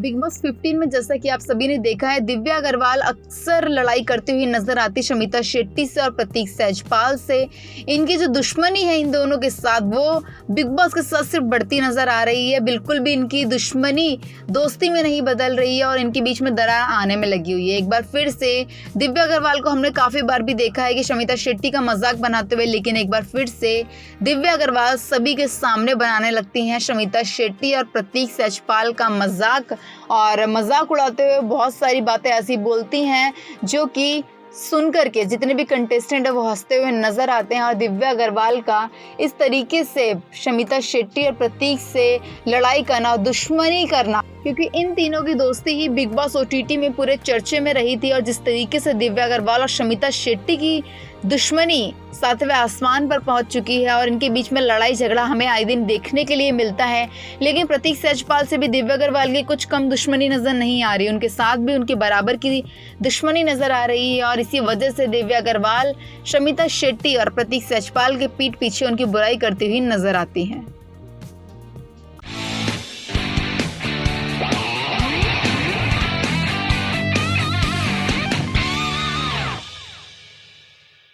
Big boss 15 में जैसा कि आप सभी ने देखा है, दिव्या अग्रवाल अक्सर लड़ाई करती हुई नजर आती शमिता शेट्टी से और प्रतीक सहजपाल से। इनकी जो दुश्मनी है इन दोनों के साथ, वो बिग बॉस के साथ सिर्फ बढ़ती नजर आ रही है। बिल्कुल भी इनकी दुश्मनी दोस्ती में नहीं बदल रही है और इनके बीच में दरार आने में लगी हुई है। एक बार फिर से दिव्या अग्रवाल को हमने काफी बार भी देखा है कि शमिता शेट्टी का मजाक बनाते हुए, लेकिन एक बार फिर से दिव्या अग्रवाल सभी के सामने बनाने लगती हैं शमिता शेट्टी और प्रतीक सहजपाल का मजाक, और मजाक उड़ाते हुए बहुत सारी बातें ऐसी बोलती हैं जो कि सुनकर के जितने भी कंटेस्टेंट है वो हंसते हुए नजर आते हैं। और दिव्या अग्रवाल का इस तरीके से शमिता शेट्टी और प्रतीक से लड़ाई करना, दुश्मनी करना, क्योंकि इन तीनों की दोस्ती ही बिग बॉस OTT में पूरे चर्चे में रही थी। और जिस तरीके से दिव्या अग्रवाल और शमिता शेट्टी की दुश्मनी 7वें आसमान पर पहुंच चुकी है और इनके बीच में लड़ाई झगड़ा हमें आए दिन देखने के लिए मिलता है, लेकिन प्रतीक सहजपाल से भी दिव्या अग्रवाल की कुछ कम दुश्मनी नजर नहीं आ रही। उनके साथ भी उनके बराबर की दुश्मनी नजर आ रही है और इसी वजह से दिव्या अग्रवाल शमिता शेट्टी और प्रतीक सहजपाल के पीठ पीछे उनकी बुराई करती हुई नजर आती हैं।